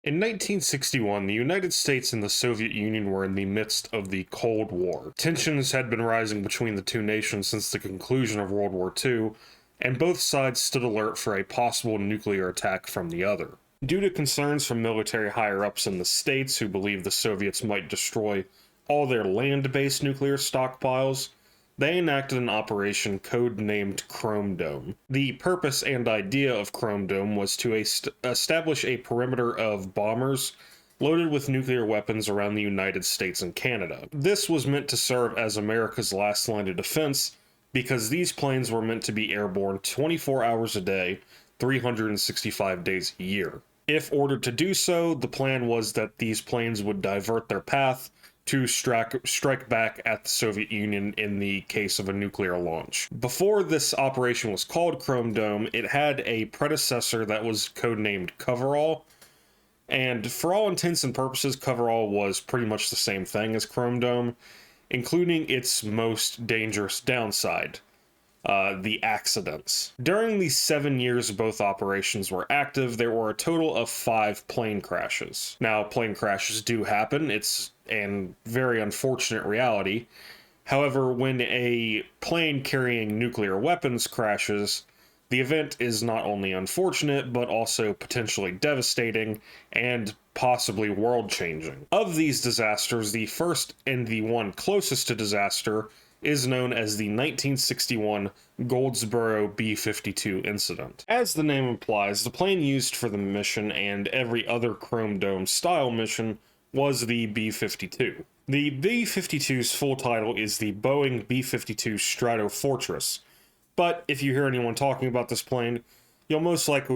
In 1961, the United States and the Soviet Union were in the midst of the Cold War. Tensions had been rising between the two nations since the conclusion of World War II, and both sides stood alert for a possible nuclear attack from the other. Due to concerns from military higher-ups in the States who believed the Soviets might destroy all their land-based nuclear stockpiles, they enacted an operation code-named Chrome Dome. The purpose and idea of Chrome Dome was to establish a perimeter of bombers loaded with nuclear weapons around the United States and Canada. This was meant to serve as America's last line of defense because these planes were meant to be airborne 24 hours a day, 365 days a year. If ordered to do so, the plan was that these planes would divert their path to strike back at the Soviet Union in the case of a nuclear launch. Before this operation was called Chrome Dome, it had a predecessor that was codenamed Coverall, and for all intents and purposes, Coverall was pretty much the same thing as Chrome Dome, including its most dangerous downside, the accidents. During the 7 years both operations were active, there were a total of 5 plane crashes. Now, plane crashes do happen. It's a very unfortunate reality. However, when a plane carrying nuclear weapons crashes, the event is not only unfortunate, but also potentially devastating and possibly world-changing. Of these disasters, the first and the one closest to disaster is known as the 1961 Goldsboro B-52 Incident. As the name implies, the plane used for the mission and every other Chrome Dome style mission was the B-52. The B-52's full title is the Boeing B-52 Stratofortress, but if you hear anyone talking about this plane, you'll most likely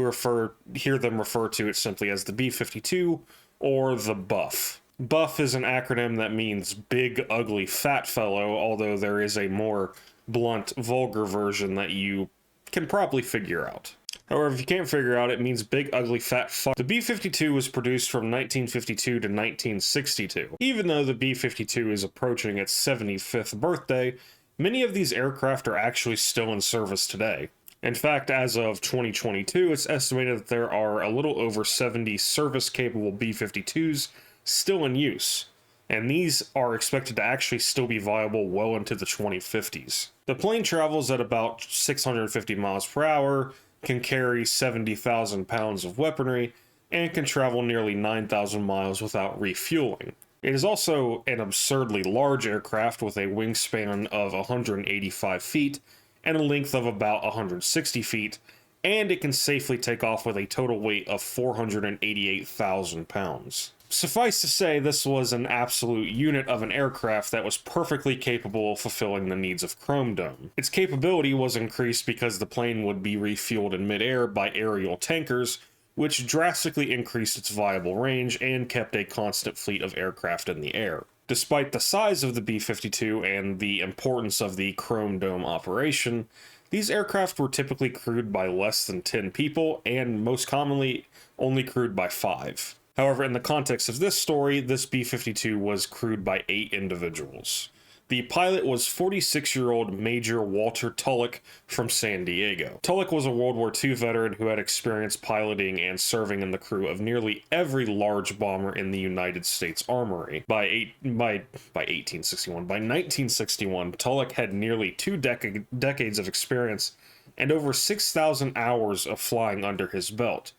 hear them refer to it simply as the B-52 or the Buff. Buff is an acronym that means big, ugly, fat fellow, although there is a more blunt, vulgar version that you can probably figure out. However, if you can't figure out, it means big, ugly, fat fuck. The B-52 was produced from 1952 to 1962. Even though the B-52 is approaching its 75th birthday, many of these aircraft are actually still in service today. In fact, as of 2022, it's estimated that there are a little over 70 service-capable B-52s still in use, and these are expected to actually still be viable well into the 2050s. The plane travels at about 650 miles per hour, can carry 70,000 pounds of weaponry, and can travel nearly 9,000 miles without refueling. It is also an absurdly large aircraft with a wingspan of 185 feet and a length of about 160 feet, and it can safely take off with a total weight of 488,000 pounds. Suffice to say, this was an absolute unit of an aircraft that was perfectly capable of fulfilling the needs of Chrome Dome. Its capability was increased because the plane would be refueled in midair by aerial tankers, which drastically increased its viable range and kept a constant fleet of aircraft in the air. Despite the size of the B-52 and the importance of the Chrome Dome operation, these aircraft were typically crewed by less than 10 people, and most commonly only crewed by 5. However, in the context of this story, this B-52 was crewed by 8 individuals. The pilot was 46-year-old Major Walter Tulloch from San Diego. Tulloch was a World War II veteran who had experience piloting and serving in the crew of nearly every large bomber in the United States Armory. By 1961, Tulloch had nearly 2 decades of experience and over 6,000 hours of flying under his belt.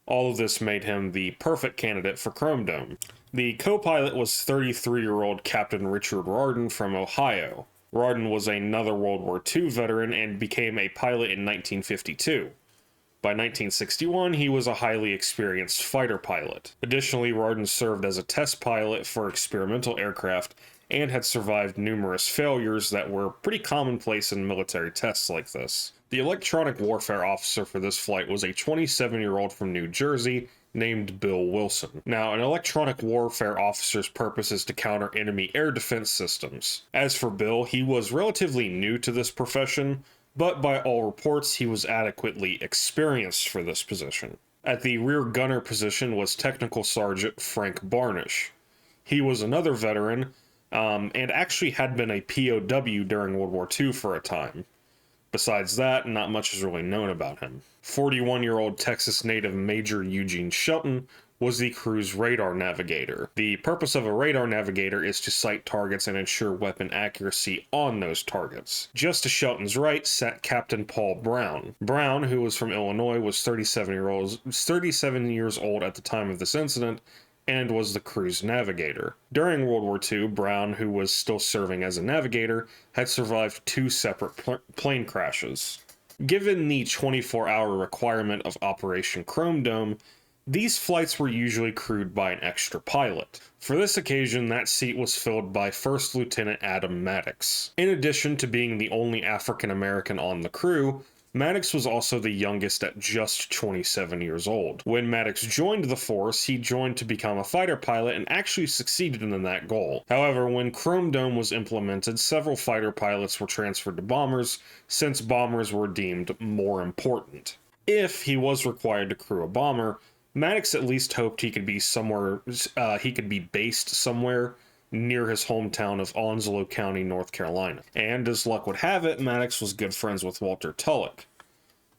All of this made him the perfect candidate for Chrome Dome. The co-pilot was 33-year-old Captain Richard Rardon from Ohio. Rardon was another World War II veteran and became a pilot in 1952. By 1961, he was a highly experienced fighter pilot. Additionally, Rardon served as a test pilot for experimental aircraft and had survived numerous failures that were pretty commonplace in military tests like this. The electronic warfare officer for this flight was a 27-year-old from New Jersey named Bill Wilson. Now, an electronic warfare officer's purpose is to counter enemy air defense systems. As for Bill, he was relatively new to this profession, but by all reports, he was adequately experienced for this position. At the rear gunner position was Technical Sergeant Frank Barnish. He was another veteran, and actually had been a POW during World War II for a time. Besides that, not much is really known about him. 41-year-old Texas native Major Eugene Shelton was the crew's radar navigator. The purpose of a radar navigator is to sight targets and ensure weapon accuracy on those targets. Just to Shelton's right sat Captain Paul Brown. Brown, who was from Illinois, was 37 years old at the time of this incident, and was the crew's navigator. During World War II, Brown, who was still serving as a navigator, had survived 2 separate plane crashes. Given the 24-hour requirement of Operation Chrome Dome, these flights were usually crewed by an extra pilot. For this occasion, that seat was filled by First Lieutenant Adam Maddox. In addition to being the only African American on the crew, Maddox was also the youngest at just 27 years old. When Maddox joined the force, he joined to become a fighter pilot and actually succeeded in that goal. However, when Chrome Dome was implemented, several fighter pilots were transferred to bombers, since bombers were deemed more important. If he was required to crew a bomber, Maddox at least hoped he could be based somewhere near his hometown of Onslow County, North Carolina. And as luck would have it, Maddox was good friends with Walter Tulloch.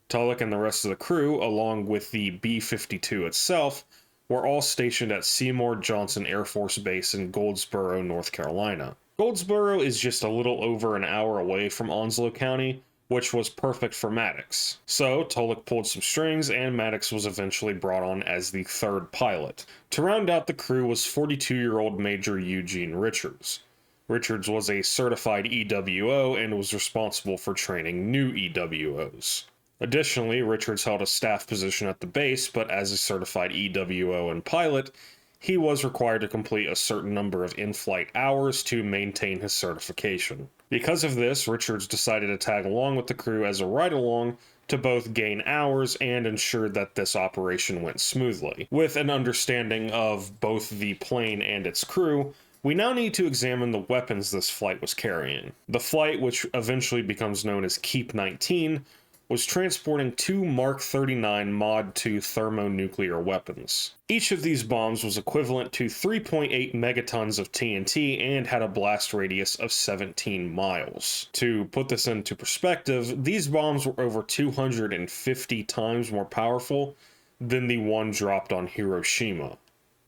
Tulloch and the rest of the crew, along with the B-52 itself, were all stationed at Seymour Johnson Air Force Base in Goldsboro, North Carolina. Goldsboro is just a little over an hour away from Onslow County, which was perfect for Maddox. So, Tulloch pulled some strings, and Maddox was eventually brought on as the 3rd pilot. To round out the crew was 42-year-old Major Eugene Richards. Richards was a certified EWO and was responsible for training new EWOs. Additionally, Richards held a staff position at the base, but as a certified EWO and pilot, he was required to complete a certain number of in-flight hours to maintain his certification. Because of this, Richards decided to tag along with the crew as a ride-along to both gain hours and ensure that this operation went smoothly. With an understanding of both the plane and its crew, we now need to examine the weapons this flight was carrying. The flight, which eventually becomes known as Keep 19, was transporting 2 Mark 39 Mod 2 thermonuclear weapons. Each of these bombs was equivalent to 3.8 megatons of TNT and had a blast radius of 17 miles. To put this into perspective, these bombs were over 250 times more powerful than the one dropped on Hiroshima.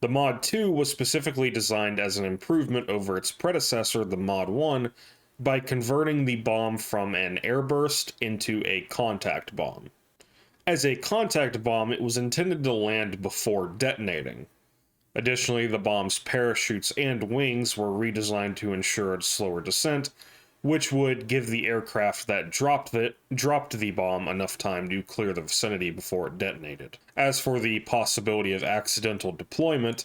The Mod 2 was specifically designed as an improvement over its predecessor, the Mod 1, by converting the bomb from an airburst into a contact bomb. As a contact bomb, it was intended to land before detonating. Additionally, the bomb's parachutes and wings were redesigned to ensure a slower descent, which would give the aircraft that dropped the bomb enough time to clear the vicinity before it detonated. As for the possibility of accidental deployment,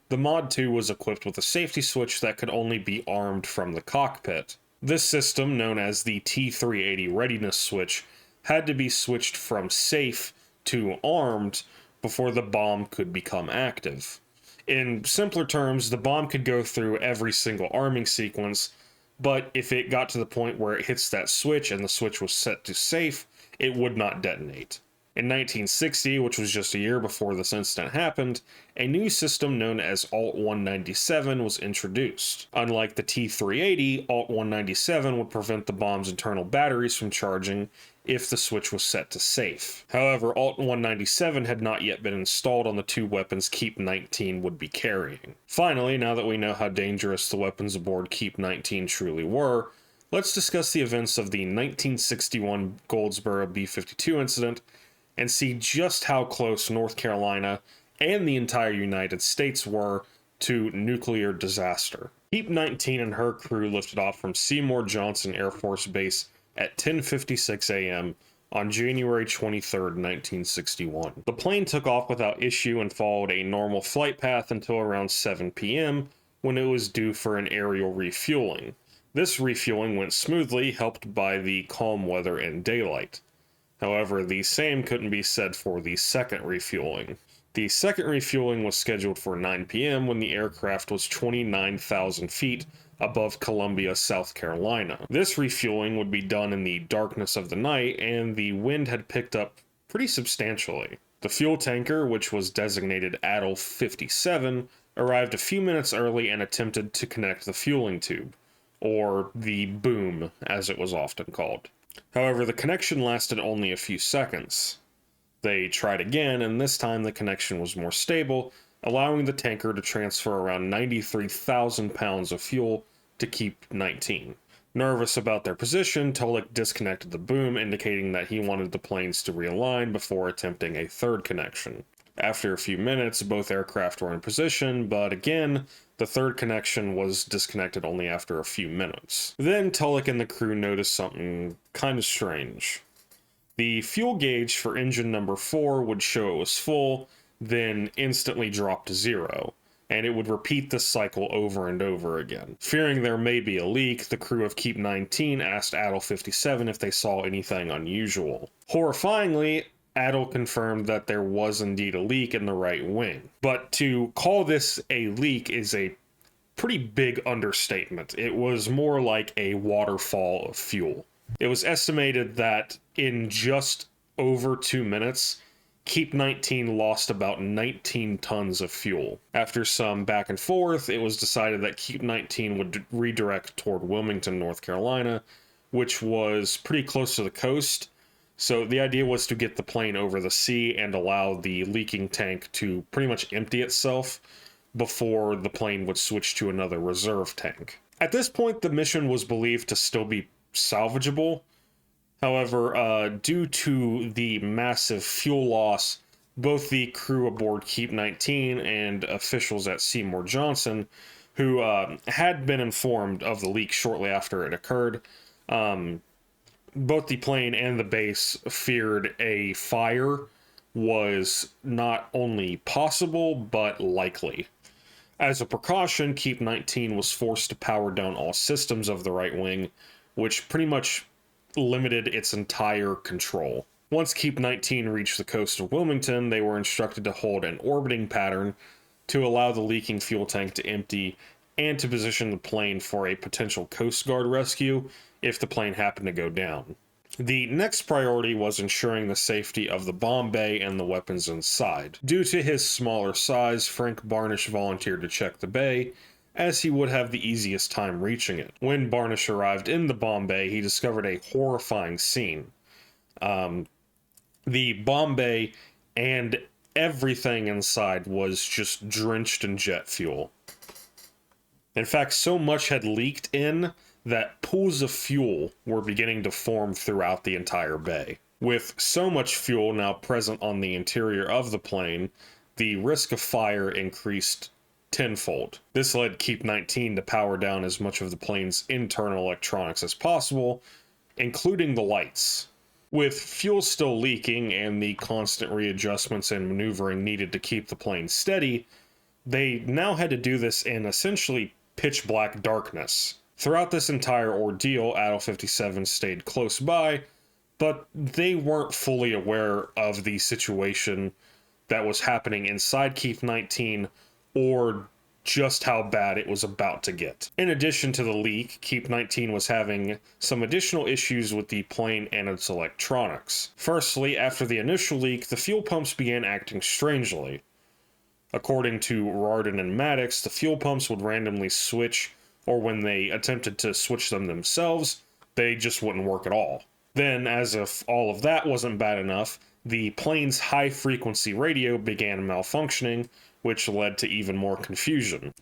the Mod 2 was equipped with a safety switch that could only be armed from the cockpit. This system, known as the T-380 readiness switch, had to be switched from safe to armed before the bomb could become active. In simpler terms, the bomb could go through every single arming sequence, but if it got to the point where it hits that switch and the switch was set to safe, it would not detonate. In 1960, which was just a year before this incident happened, a new system known as Alt-197 was introduced. Unlike the T-380, Alt-197 would prevent the bomb's internal batteries from charging if the switch was set to safe. However, Alt-197 had not yet been installed on the 2 weapons Keep-19 would be carrying. Finally, now that we know how dangerous the weapons aboard Keep-19 truly were, let's discuss the events of the 1961 Goldsboro B-52 incident and see just how close North Carolina and the entire United States were to nuclear disaster. Keep-19 and her crew lifted off from Seymour Johnson Air Force Base at 10:56 a.m. on January 23, 1961. The plane took off without issue and followed a normal flight path until around 7 p.m. when it was due for an aerial refueling. This refueling went smoothly, helped by the calm weather and daylight. However, the same couldn't be said for the second refueling. The second refueling was scheduled for 9 p.m. when the aircraft was 29,000 feet above Columbia, South Carolina. This refueling would be done in the darkness of the night, and the wind had picked up pretty substantially. The fuel tanker, which was designated Adel 57, arrived a few minutes early and attempted to connect the fueling tube, or the boom, as it was often called. However, the connection lasted only a few seconds. They tried again, and this time the connection was more stable, allowing the tanker to transfer around 93,000 pounds of fuel to Keep 19. Nervous about their position, Tulloch disconnected the boom, indicating that he wanted the planes to realign before attempting a third connection. After a few minutes, both aircraft were in position, but again, the third connection was disconnected only after a few minutes. Then Tulloch and the crew noticed something kind of strange. The fuel gauge for engine number 4 would show it was full, then instantly drop to 0, and it would repeat this cycle over and over again. Fearing there may be a leak, the crew of Keep 19 asked Adel 57 if they saw anything unusual. Horrifyingly, Adel confirmed that there was indeed a leak in the right wing. But to call this a leak is a pretty big understatement. It was more like a waterfall of fuel. It was estimated that in just over 2 minutes, Keep 19 lost about 19 tons of fuel. After some back and forth, it was decided that Keep 19 would redirect toward Wilmington, North Carolina, which was pretty close to the coast. So the idea was to get the plane over the sea and allow the leaking tank to pretty much empty itself before the plane would switch to another reserve tank. At this point, the mission was believed to still be salvageable. However, due to the massive fuel loss, both the crew aboard Keep 19 and officials at Seymour Johnson, who had been informed of the leak shortly after it occurred, both the plane and the base feared a fire was not only possible, but likely. As a precaution, Keep 19 was forced to power down all systems of the right wing, which pretty much limited its entire control. Once Keep 19 reached the coast of Wilmington, they were instructed to hold an orbiting pattern to allow the leaking fuel tank to empty and to position the plane for a potential Coast Guard rescue if the plane happened to go down. The next priority was ensuring the safety of the bomb bay and the weapons inside. Due to his smaller size, Frank Barnish volunteered to check the bay, as he would have the easiest time reaching it. When Barnish arrived in the bomb bay, he discovered a horrifying scene. The bomb bay and everything inside was just drenched in jet fuel. In fact, so much had leaked in that pools of fuel were beginning to form throughout the entire bay. With so much fuel now present on the interior of the plane, the risk of fire increased tenfold. This led Keep 19 to power down as much of the plane's internal electronics as possible, including the lights. With fuel still leaking and the constant readjustments and maneuvering needed to keep the plane steady, they now had to do this in essentially pitch black darkness. Throughout this entire ordeal, Adel 57 stayed close by, but they weren't fully aware of the situation that was happening inside Keep 19 or just how bad it was about to get. In addition to the leak, Keep 19 was having some additional issues with the plane and its electronics. Firstly, after the initial leak, the fuel pumps began acting strangely. According to Rardin and Maddox, the fuel pumps would randomly switch, or when they attempted to switch them themselves, they just wouldn't work at all. Then, as if all of that wasn't bad enough, the plane's high-frequency radio began malfunctioning, which led to even more confusion.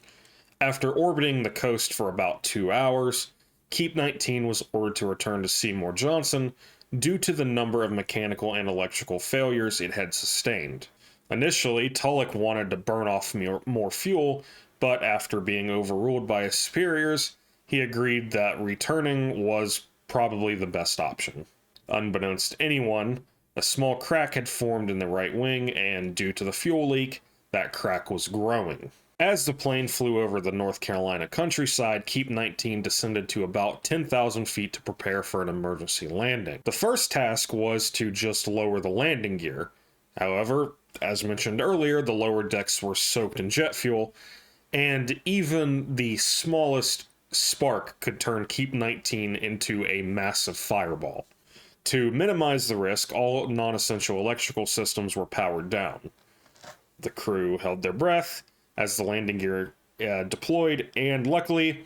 After orbiting the coast for about 2 hours, Keep 19 was ordered to return to Seymour Johnson due to the number of mechanical and electrical failures it had sustained. Initially, Tulloch wanted to burn off more fuel, but after being overruled by his superiors, he agreed that returning was probably the best option. Unbeknownst to anyone, a small crack had formed in the right wing, and due to the fuel leak, that crack was growing. As the plane flew over the North Carolina countryside, Keep 19 descended to about 10,000 feet to prepare for an emergency landing. The first task was to just lower the landing gear. However, as mentioned earlier, the lower decks were soaked in jet fuel, and even the smallest spark could turn Keep 19 into a massive fireball. To minimize the risk, all non-essential electrical systems were powered down. The crew held their breath as the landing gear deployed, and luckily,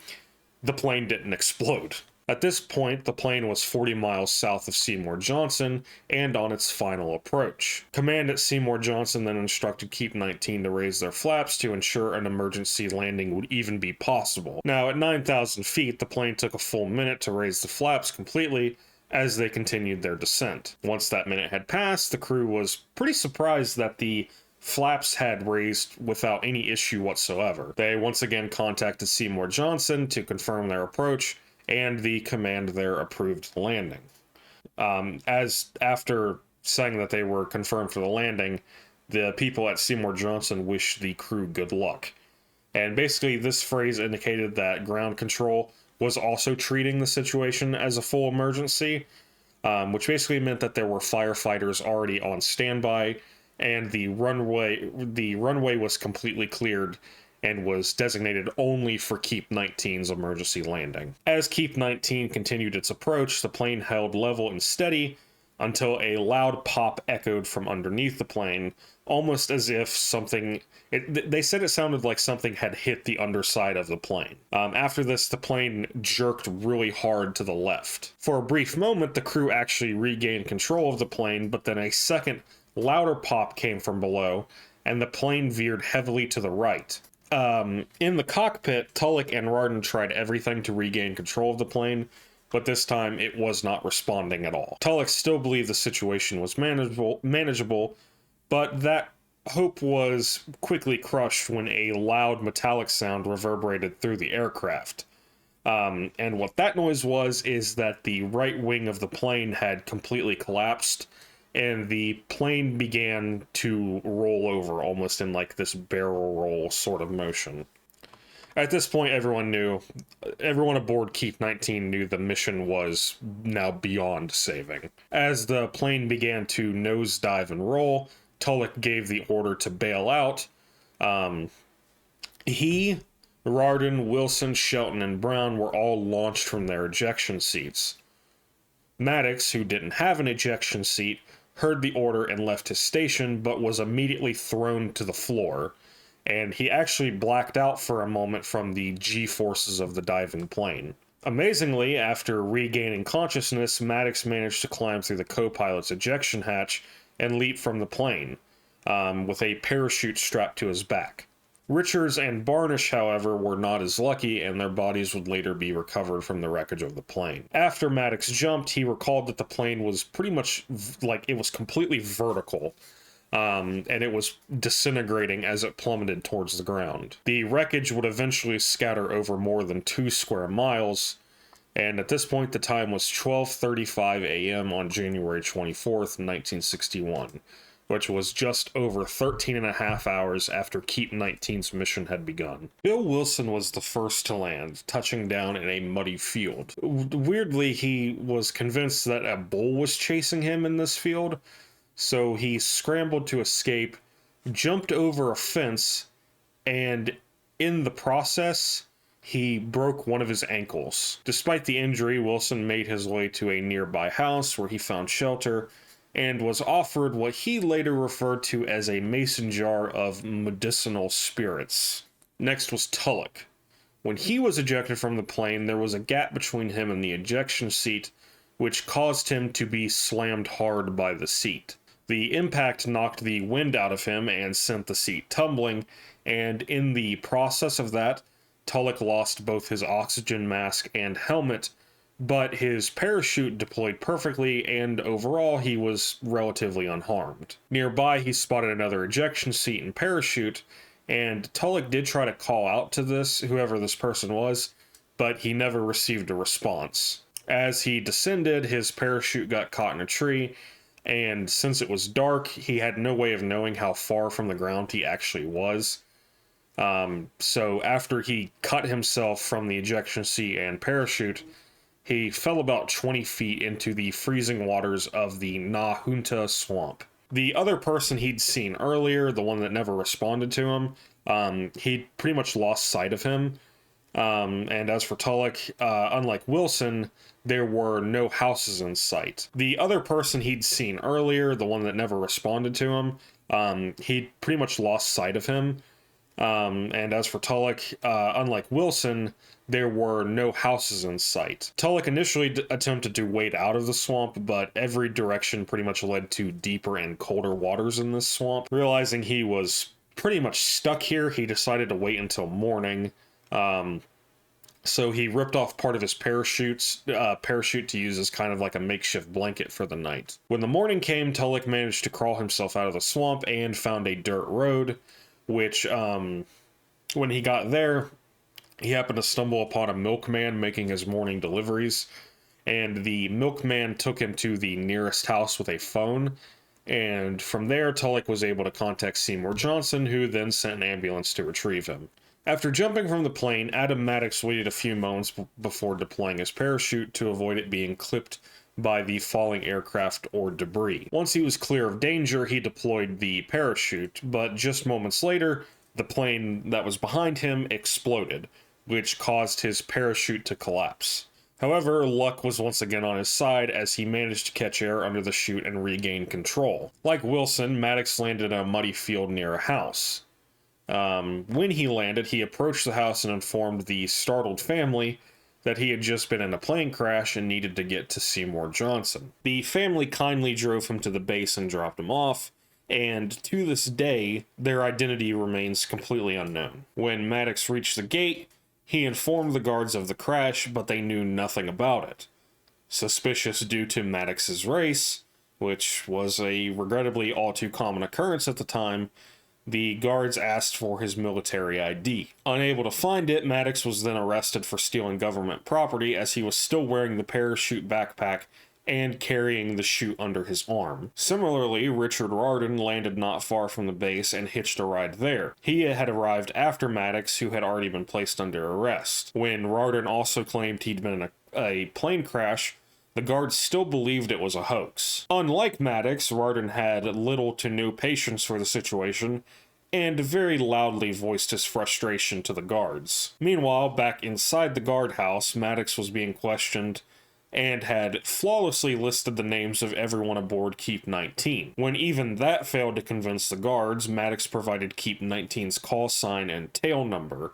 the plane didn't explode. At this point, the plane was 40 miles south of Seymour Johnson and on its final approach. Command at Seymour Johnson then instructed Keep 19 to raise their flaps to ensure an emergency landing would even be possible. Now, at 9,000 feet, the plane took a full minute to raise the flaps completely as they continued their descent. Once that minute had passed, the crew was pretty surprised that the flaps had raised without any issue whatsoever. They once again contacted Seymour Johnson to confirm their approach, and the command there approved the landing. As after saying that they were confirmed for the landing, the people at Seymour Johnson wished the crew good luck. And basically, this phrase indicated that ground control was also treating the situation as a full emergency, which basically meant that there were firefighters already on standby, and the runway was completely cleared and was designated only for Keep 19's emergency landing. As Keep 19 continued its approach, the plane held level and steady until a loud pop echoed from underneath the plane, almost as if they said it sounded like something had hit the underside of the plane. After this, the plane jerked really hard to the left. For a brief moment, the crew actually regained control of the plane, but then a second, louder pop came from below, and the plane veered heavily to the right. In the cockpit, Tulloch and Rardin tried everything to regain control of the plane, but this time it was not responding at all. Tulloch still believed the situation was manageable, but that hope was quickly crushed when a loud metallic sound reverberated through the aircraft. And what that noise was is that the right wing of the plane had completely collapsed, and the plane began to roll over, almost in like this barrel roll sort of motion. At this point, everyone aboard Keep 19 knew the mission was now beyond saving. As the plane began to nosedive and roll, Tulloch gave the order to bail out. He, Rardin, Wilson, Shelton, and Brown were all launched from their ejection seats. Maddox, who didn't have an ejection seat, heard the order and left his station, but was immediately thrown to the floor, and he actually blacked out for a moment from the G-forces of the diving plane. Amazingly, after regaining consciousness, Maddox managed to climb through the co-pilot's ejection hatch and leap from the plane, with a parachute strapped to his back. Richards and Barnish, however, were not as lucky, and their bodies would later be recovered from the wreckage of the plane. After Maddox jumped, he recalled that the plane was pretty much it was completely vertical, and it was disintegrating as it plummeted towards the ground. The wreckage would eventually scatter over more than 2 square miles, and at this point the time was 12:35 a.m. on January 24th, 1961. Which was just over 13 and a half hours after Keep 19's mission had begun. Bill Wilson was the first to land, touching down in a muddy field. Weirdly, he was convinced that a bull was chasing him in this field, so he scrambled to escape, jumped over a fence, and in the process, he broke one of his ankles. Despite the injury, Wilson made his way to a nearby house where he found shelter and was offered what he later referred to as a mason jar of medicinal spirits. Next was Tulloch. When he was ejected from the plane, there was a gap between him and the ejection seat, which caused him to be slammed hard by the seat. The impact knocked the wind out of him and sent the seat tumbling, and in the process of that, Tulloch lost both his oxygen mask and helmet, but his parachute deployed perfectly, and overall he was relatively unharmed. Nearby, he spotted another ejection seat and parachute, and Tulloch did try to call out to whoever this person was, but he never received a response. As he descended, his parachute got caught in a tree, and since it was dark, he had no way of knowing how far from the ground he actually was. So after he cut himself from the ejection seat and parachute, he fell about 20 feet into the freezing waters of the Nahunta swamp. The other person he'd seen earlier, the one that never responded to him, he'd pretty much lost sight of him. And as for Tulloch, unlike Wilson, there were no houses in sight. The other person he'd seen earlier, the one that never responded to him, he'd pretty much lost sight of him. And as for Tulloch, unlike Wilson, there were no houses in sight. Tulloch initially attempted to wade out of the swamp, but every direction pretty much led to deeper and colder waters in this swamp. Realizing he was pretty much stuck here, he decided to wait until morning. So he ripped off part of his parachute to use as kind of like a makeshift blanket for the night. When the morning came, Tulloch managed to crawl himself out of the swamp and found a dirt road, which, when he got there, he happened to stumble upon a milkman making his morning deliveries, and the milkman took him to the nearest house with a phone, and from there, Tulloch was able to contact Seymour Johnson, who then sent an ambulance to retrieve him. After jumping from the plane, Adam Maddox waited a few moments before deploying his parachute to avoid it being clipped by the falling aircraft or debris. Once he was clear of danger, he deployed the parachute, but just moments later, the plane that was behind him exploded, which caused his parachute to collapse. However, luck was once again on his side as he managed to catch air under the chute and regain control. Like Wilson, Maddox landed in a muddy field near a house. When he landed, he approached the house and informed the startled family that he had just been in a plane crash and needed to get to Seymour Johnson. The family kindly drove him to the base and dropped him off, and to this day, their identity remains completely unknown. When Maddox reached the gate, he informed the guards of the crash, but they knew nothing about it. Suspicious due to Maddox's race, which was a regrettably all too common occurrence at the time, the guards asked for his military ID. Unable to find it, Maddox was then arrested for stealing government property as he was still wearing the parachute backpack and carrying the chute under his arm. Similarly, Richard Rardon landed not far from the base and hitched a ride there. He had arrived after Maddox, who had already been placed under arrest. When Rardon also claimed he'd been in a plane crash, the guards still believed it was a hoax. Unlike Maddox, Rardon had little to no patience for the situation and very loudly voiced his frustration to the guards. Meanwhile, back inside the guardhouse, Maddox was being questioned and had flawlessly listed the names of everyone aboard Keep 19. When even that failed to convince the guards, Maddox provided Keep 19's call sign and tail number,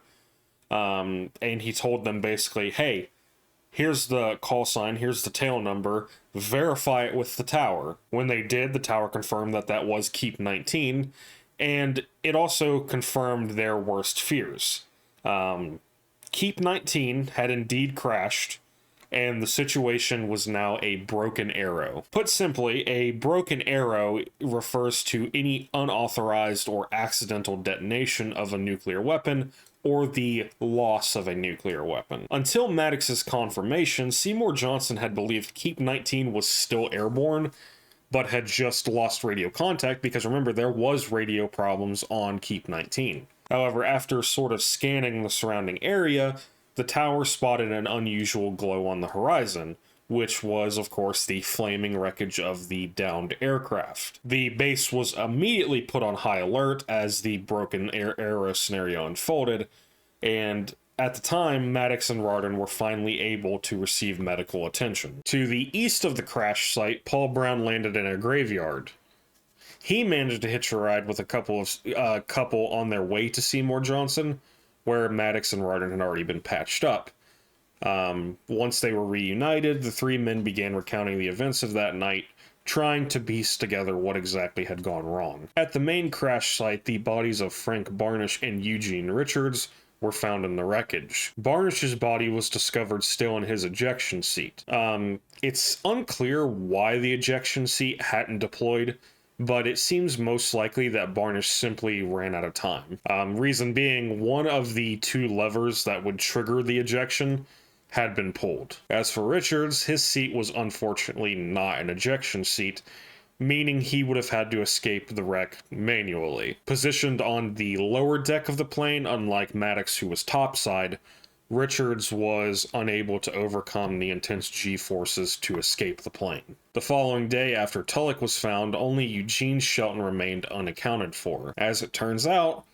and he told them basically, hey, here's the call sign, here's the tail number, verify it with the tower. When they did, the tower confirmed that that was Keep 19, and it also confirmed their worst fears. Keep 19 had indeed crashed, and the situation was now a broken arrow. Put simply, a broken arrow refers to any unauthorized or accidental detonation of a nuclear weapon or the loss of a nuclear weapon. Until Maddox's confirmation, Seymour Johnson had believed Keep 19 was still airborne, but had just lost radio contact because remember, there was radio problems on Keep 19. However, after sort of scanning the surrounding area, the tower spotted an unusual glow on the horizon, which was, of course, the flaming wreckage of the downed aircraft. The base was immediately put on high alert as the broken arrow scenario unfolded, and at the time, Maddox and Rardon were finally able to receive medical attention. To the east of the crash site, Paul Brown landed in a graveyard. He managed to hitch a ride with a couple on their way to Seymour Johnson, where Maddox and Rardon had already been patched up. Once they were reunited, the three men began recounting the events of that night, trying to piece together what exactly had gone wrong. At the main crash site, the bodies of Frank Barnish and Eugene Richards were found in the wreckage. Barnish's body was discovered still in his ejection seat. It's unclear why the ejection seat hadn't deployed, but it seems most likely that Barnish simply ran out of time. Reason being, one of the two levers that would trigger the ejection had been pulled. As for Richards, his seat was unfortunately not an ejection seat, meaning he would have had to escape the wreck manually. Positioned on the lower deck of the plane, unlike Maddox, who was topside, Richards was unable to overcome the intense G-forces to escape the plane. The following day, after Tulloch was found, only Eugene Shelton remained unaccounted for. As it turns out,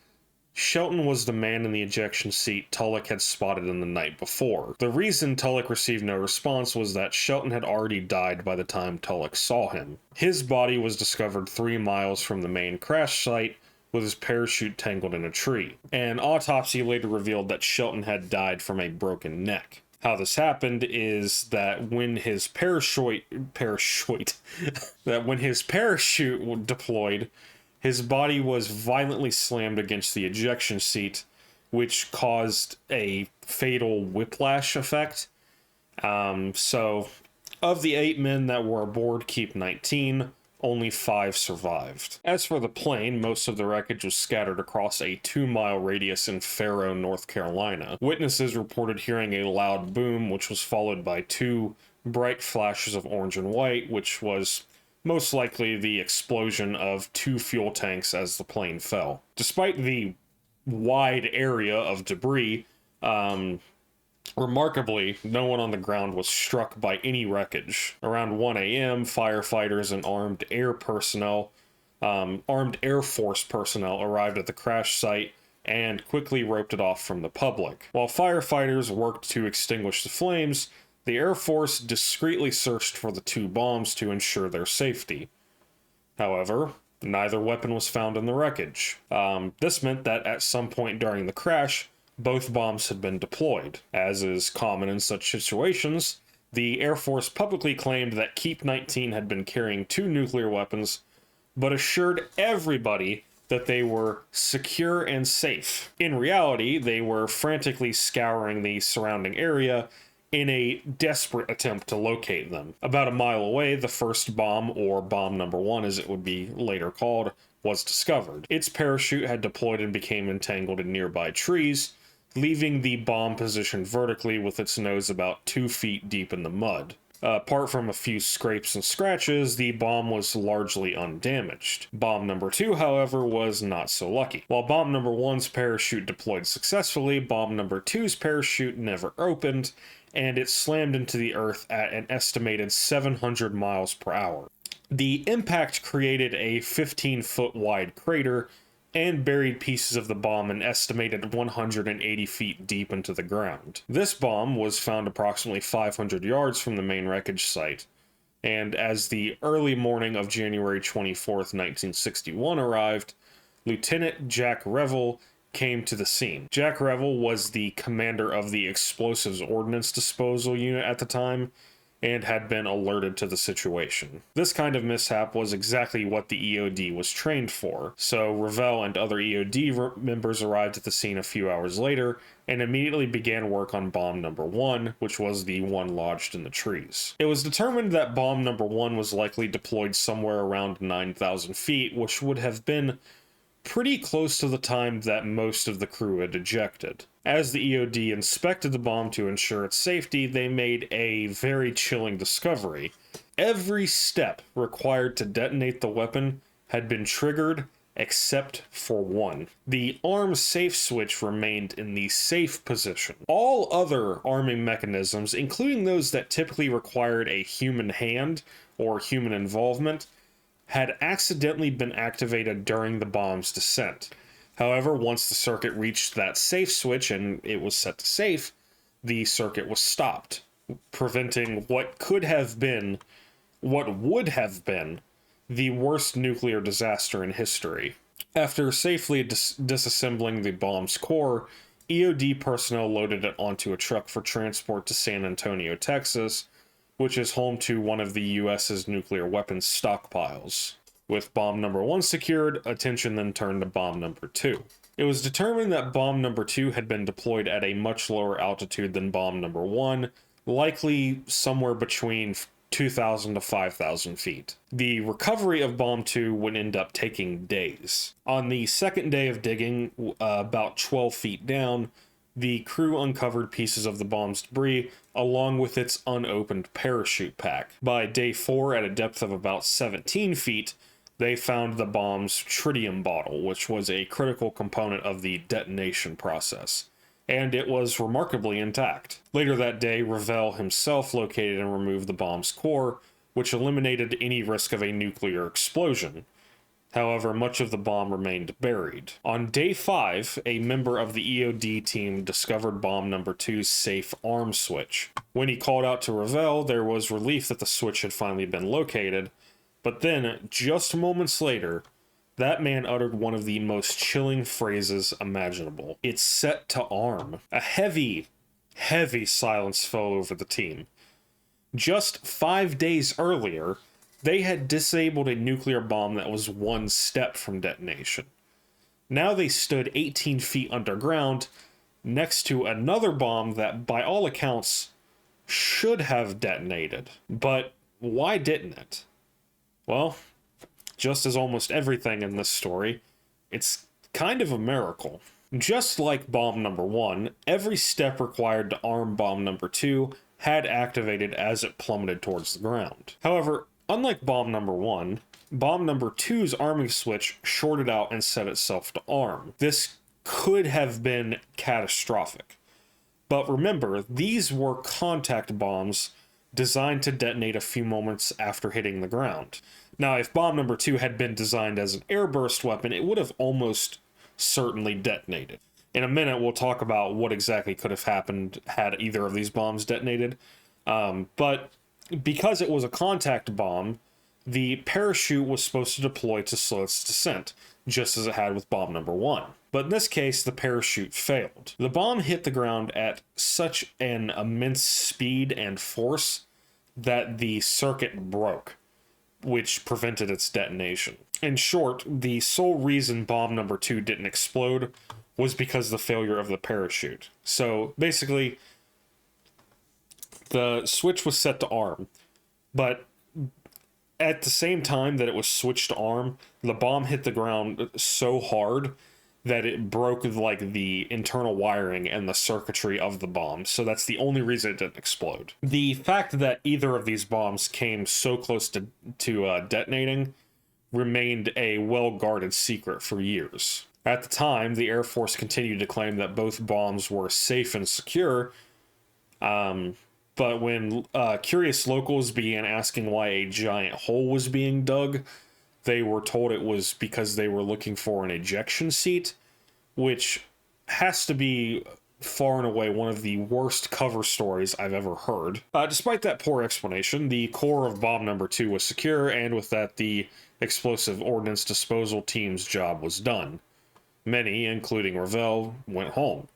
Shelton was the man in the ejection seat Tulloch had spotted in the night before. The reason Tulloch received no response was that Shelton had already died by the time Tulloch saw him. His body was discovered 3 miles from the main crash site, with his parachute tangled in a tree. An autopsy later revealed that Shelton had died from a broken neck. How this happened is that when his parachute deployed, his body was violently slammed against the ejection seat, which caused a fatal whiplash effect. So, of the 8 men that were aboard Keep 19, only 5 survived. As for the plane, most of the wreckage was scattered across a 2-mile radius in Faro, North Carolina. Witnesses reported hearing a loud boom, which was followed by 2 bright flashes of orange and white, which was most likely the explosion of 2 fuel tanks as the plane fell. Despite the wide area of debris, remarkably, no one on the ground was struck by any wreckage. Around 1 a.m., firefighters and armed Air Force personnel arrived at the crash site and quickly roped it off from the public. While firefighters worked to extinguish the flames, the Air Force discreetly searched for the 2 bombs to ensure their safety. However, neither weapon was found in the wreckage. This meant that at some point during the crash, both bombs had been deployed. As is common in such situations, the Air Force publicly claimed that Keep 19 had been carrying 2 nuclear weapons, but assured everybody that they were secure and safe. In reality, they were frantically scouring the surrounding area in a desperate attempt to locate them. About a mile away, the first bomb, or bomb number 1 as it would be later called, was discovered. Its parachute had deployed and became entangled in nearby trees, leaving the bomb positioned vertically with its nose about 2 feet deep in the mud. Apart from a few scrapes and scratches, the bomb was largely undamaged. Bomb number 2, however, was not so lucky. While bomb number 1's parachute deployed successfully, bomb number 2's parachute never opened, and it slammed into the earth at an estimated 700 miles per hour. The impact created a 15-foot wide crater and buried pieces of the bomb an estimated 180 feet deep into the ground. This bomb was found approximately 500 yards from the main wreckage site, and as the early morning of January 24th, 1961 arrived, Lieutenant Jack Revel came to the scene. Jack Revel was the commander of the Explosives Ordnance Disposal Unit at the time, and had been alerted to the situation. This kind of mishap was exactly what the EOD was trained for, so Revel and other EOD members arrived at the scene a few hours later and immediately began work on bomb number 1, which was the one lodged in the trees. It was determined that bomb number 1 was likely deployed somewhere around 9,000 feet, which would have been pretty close to the time that most of the crew had ejected. As the EOD inspected the bomb to ensure its safety, they made a very chilling discovery. Every step required to detonate the weapon had been triggered except for one. The arm safe switch remained in the safe position. All other arming mechanisms, including those that typically required a human hand or human involvement, had accidentally been activated during the bomb's descent. However, once the circuit reached that safe switch and it was set to safe, the circuit was stopped, preventing what would have been the worst nuclear disaster in history. After safely disassembling the bomb's core, EOD personnel loaded it onto a truck for transport to San Antonio, Texas, which is home to one of the U.S.'s nuclear weapons stockpiles. With bomb number 1 secured, attention then turned to bomb number 2. It was determined that bomb number 2 had been deployed at a much lower altitude than bomb number 1, likely somewhere between 2,000 to 5,000 feet. The recovery of bomb 2 would end up taking days. On the second day of digging, about 12 feet down, the crew uncovered pieces of the bomb's debris along with its unopened parachute pack. By day 4, at a depth of about 17 feet, they found the bomb's tritium bottle, which was a critical component of the detonation process, and it was remarkably intact. Later that day, Revel himself located and removed the bomb's core, which eliminated any risk of a nuclear explosion. However, much of the bomb remained buried. On day 5, a member of the EOD team discovered bomb number 2's safe arm switch. When he called out to Revel, there was relief that the switch had finally been located, but then, just moments later, that man uttered one of the most chilling phrases imaginable. "It's set to arm." A heavy, heavy silence fell over the team. Just 5 days earlier, they had disabled a nuclear bomb that was one step from detonation. Now they stood 18 feet underground next to another bomb that, by all accounts, should have detonated. But why didn't it? Well, just as almost everything in this story, it's kind of a miracle. Just like bomb number 1, every step required to arm bomb number 2 had activated as it plummeted towards the ground. However, unlike bomb number 1, bomb number 2's arming switch shorted out and set itself to arm. This could have been catastrophic. But remember, these were contact bombs designed to detonate a few moments after hitting the ground. Now, if bomb number 2 had been designed as an airburst weapon, it would have almost certainly detonated. In a minute, we'll talk about what exactly could have happened had either of these bombs detonated. But because it was a contact bomb, the parachute was supposed to deploy to slow its descent, just as it had with bomb number 1. But in this case, the parachute failed. The bomb hit the ground at such an immense speed and force that the circuit broke, which prevented its detonation. In short, the sole reason bomb number 2 didn't explode was because of the failure of the parachute. So basically, the switch was set to arm, but at the same time that it was switched to arm, the bomb hit the ground so hard that it broke like the internal wiring and the circuitry of the bomb. So that's the only reason it didn't explode. The fact that either of these bombs came so close to detonating remained a well-guarded secret for years. At the time, the Air Force continued to claim that both bombs were safe and secure, but when curious locals began asking why a giant hole was being dug, they were told it was because they were looking for an ejection seat, which has to be far and away one of the worst cover stories I've ever heard. Despite that poor explanation, the core of bomb number 2 was secure, and with that, the explosive ordnance disposal team's job was done. Many, including Revell, went home.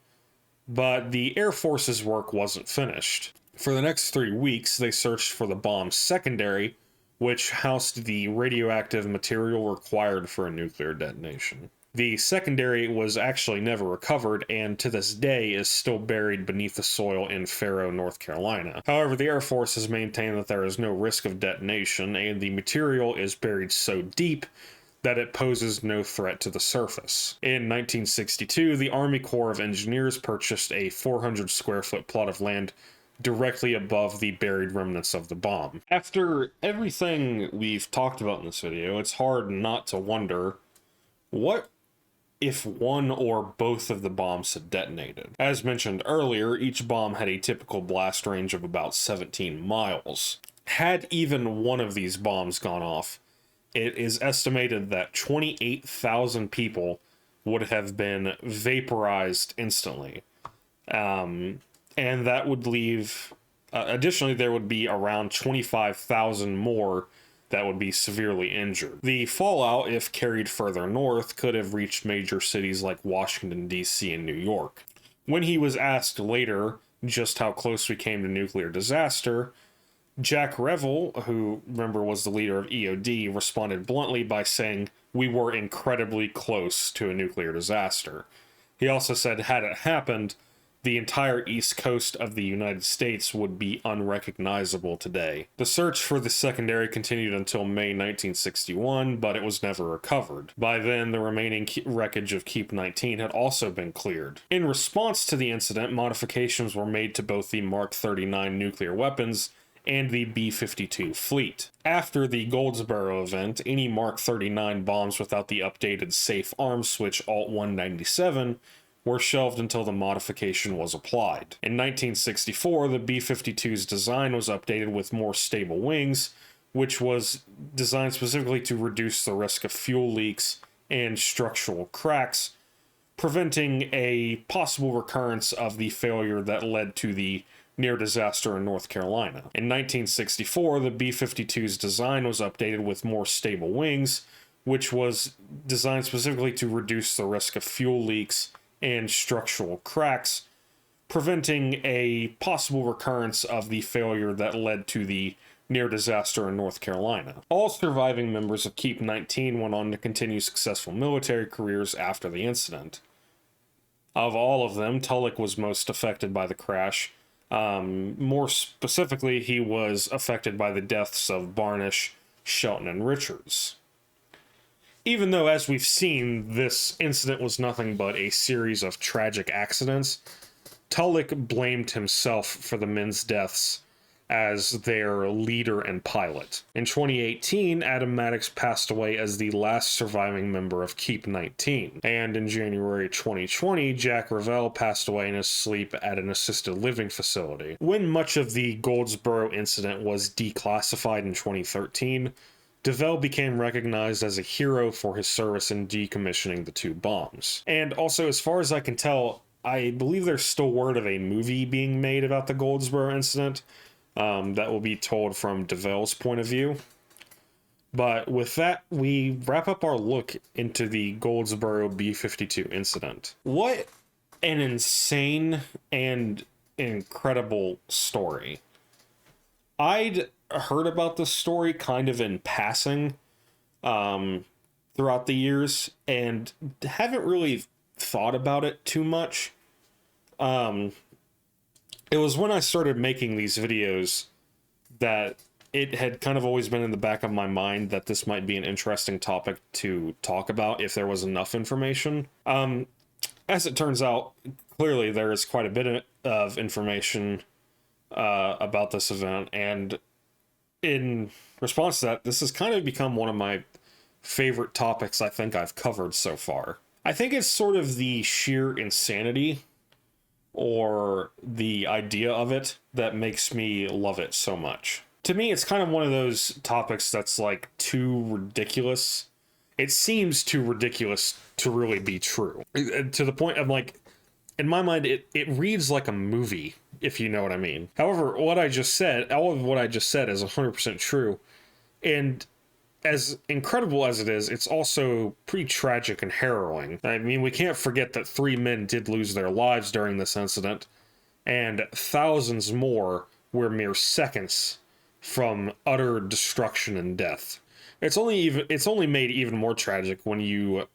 But the Air Force's work wasn't finished. For the next 3 weeks, they searched for the bomb's secondary, which housed the radioactive material required for a nuclear detonation. The secondary was actually never recovered, and to this day is still buried beneath the soil in Faro, North Carolina. However, the Air Force has maintained that there is no risk of detonation, and the material is buried so deep that it poses no threat to the surface. In 1962, the Army Corps of Engineers purchased a 400 square foot plot of land directly above the buried remnants of the bomb. After everything we've talked about in this video, it's hard not to wonder, what if one or both of the bombs had detonated? As mentioned earlier, each bomb had a typical blast range of about 17 miles. Had even one of these bombs gone off, it is estimated that 28,000 people would have been vaporized instantly. And that would leave, additionally, there would be around 25,000 more that would be severely injured. The fallout, if carried further north, could have reached major cities like Washington, D.C. and New York. When he was asked later just how close we came to nuclear disaster, Jack Revel, who, remember, was the leader of EOD, responded bluntly by saying, "We were incredibly close to a nuclear disaster." He also said, had it happened, the entire east coast of the United States would be unrecognizable today. The search for the secondary continued until May 1961, but it was never recovered. By then, the remaining wreckage of Keep 19 had also been cleared. In response to the incident, modifications were made to both the Mark 39 nuclear weapons and the B-52 fleet. After the Goldsboro event, any Mark 39 bombs without the updated safe arms switch Alt-197 were shelved until the modification was applied. In 1964, the B-52's design was updated with more stable wings, which was designed specifically to reduce the risk of fuel leaks and structural cracks, preventing a possible recurrence of the failure that led to the near disaster in North Carolina. In 1964, the B-52's design was updated with more stable wings, which was designed specifically to reduce the risk of fuel leaks and structural cracks, preventing a possible recurrence of the failure that led to the near disaster in North Carolina. All surviving members of Keep 19 went on to continue successful military careers after the incident. Of all of them, Tulloch was most affected by the crash. More specifically, he was affected by the deaths of Barnish, Shelton, and Richards. Even though, as we've seen, this incident was nothing but a series of tragic accidents, Tulloch blamed himself for the men's deaths as their leader and pilot. In 2018, Adam Maddox passed away as the last surviving member of Keep 19. And in January 2020, Jack Revell passed away in his sleep at an assisted living facility. When much of the Goldsboro incident was declassified in 2013, DeVell became recognized as a hero for his service in decommissioning the two bombs. And also, as far as I can tell, I believe there's still word of a movie being made about the Goldsboro incident that will be told from DeVell's point of view. But with that, we wrap up our look into the Goldsboro B-52 incident. What an insane and incredible story. I'd heard about this story kind of in passing throughout the years and haven't really thought about it too much. It was when I started making these videos that it had kind of always been in the back of my mind that this might be an interesting topic to talk about if there was enough information. As it turns out, clearly there is quite a bit of information about this event, and in response to that, this has kind of become one of my favorite topics I think I've covered so far. I think it's sort of the sheer insanity or the idea of it that makes me love it so much. To me, it's kind of one of those topics that's like too ridiculous. It seems too ridiculous to really be true. To the point of like, in my mind, it reads like a movie, if you know what I mean. However, all of what I just said is 100% true. And as incredible as it is, it's also pretty tragic and harrowing. I mean, we can't forget that 3 men did lose their lives during this incident, and thousands more were mere seconds from utter destruction and death. It's only made even more tragic when you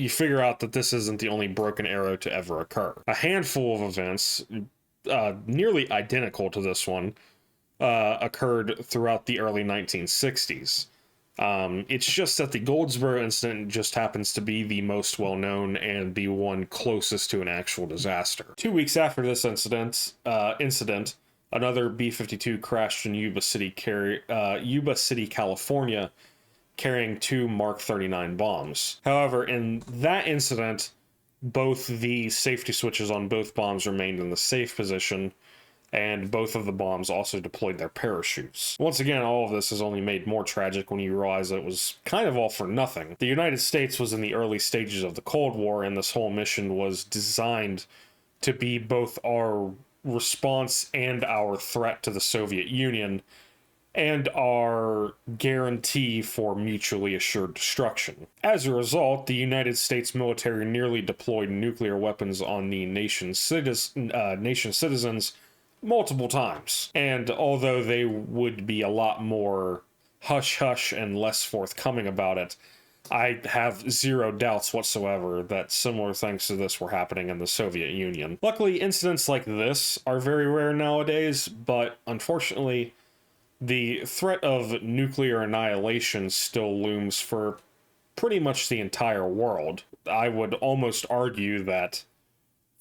figure out that this isn't the only broken arrow to ever occur. A handful of events, nearly identical to this one, occurred throughout the early 1960s. It's just that the Goldsboro incident just happens to be the most well-known and the one closest to an actual disaster. 2 weeks after this incident, another B-52 crashed in Yuba City, California, carrying 2 Mark 39 bombs. However, in that incident, both the safety switches on both bombs remained in the safe position, and both of the bombs also deployed their parachutes. Once again, all of this is only made more tragic when you realize that it was kind of all for nothing. The United States was in the early stages of the Cold War, and this whole mission was designed to be both our response and our threat to the Soviet Union, and our guarantee for mutually assured destruction. As a result, the United States military nearly deployed nuclear weapons on the nation's citizens multiple times. And although they would be a lot more hush-hush and less forthcoming about it, I have zero doubts whatsoever that similar things to this were happening in the Soviet Union. Luckily, incidents like this are very rare nowadays, but unfortunately, the threat of nuclear annihilation still looms for pretty much the entire world. I would almost argue that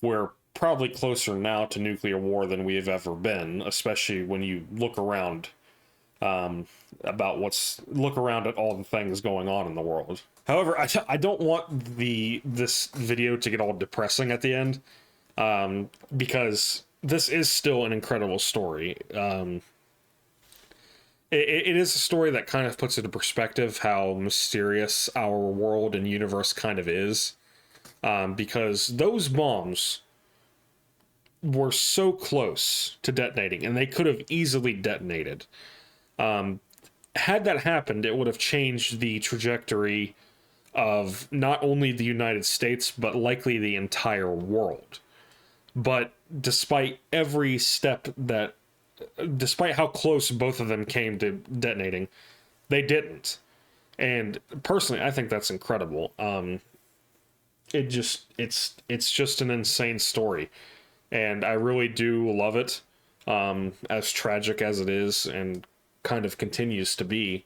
we're probably closer now to nuclear war than we have ever been, especially when you look around look around at all the things going on in the world. However, I don't want this video to get all depressing at the end, because this is still an incredible story. It is a story that kind of puts into perspective how mysterious our world and universe kind of is, because those bombs were so close to detonating, and they could have easily detonated. had that happened, it would have changed the trajectory of not only the United States, but likely the entire world. But despite every step that, despite how close both of them came to detonating, they didn't. And personally, I think that's incredible. It's just an insane story, and I really do love it. As tragic as it is, and kind of continues to be.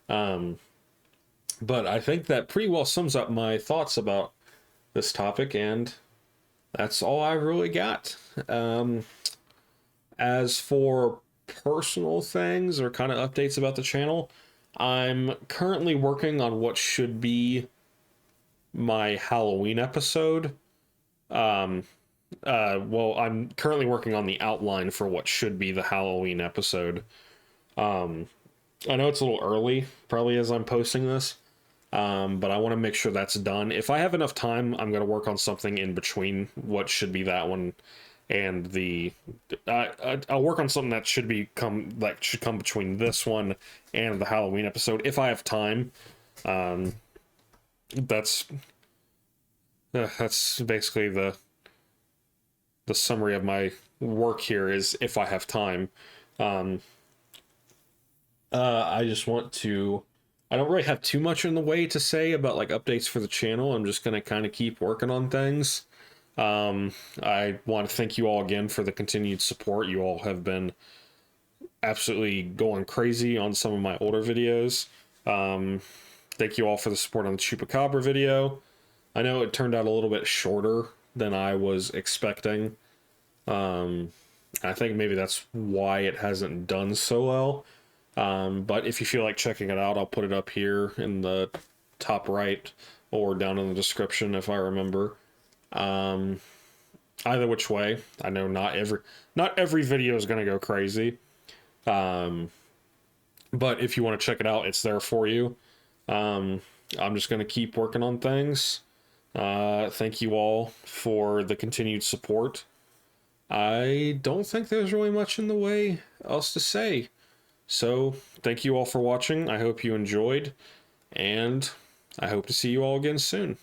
But I think that pretty well sums up my thoughts about this topic, and that's all I really got. As for personal things or kind of updates about the channel, I'm currently working on what should be my Halloween episode. Well, I'm currently working on the outline for what should be the Halloween episode. I know it's a little early, probably, as I'm posting this, but I want to make sure that's done. If I have enough time, I'm going to work on something in between what should be that one and the. I'll work on something that should come between this one and the Halloween episode if I have time. That's basically the summary of my work here, is if I have time. I just want to, I don't really have too much in the way to say about like updates for the channel. I'm just going to kind of keep working on things. I want to thank you all again for the continued support. You all have been absolutely going crazy on some of my older videos. Thank you all for the support on the Chupacabra video. I know it turned out a little bit shorter than I was expecting. I think maybe that's why it hasn't done so well. But if you feel like checking it out, I'll put it up here in the top right or down in the description if I remember. Either which way, I know not every video is going to go crazy. But if you want to check it out, it's there for you. I'm just going to keep working on things. Thank you all for the continued support. I don't think there's really much in the way else to say. So, thank you all for watching. I hope you enjoyed, and I hope to see you all again soon.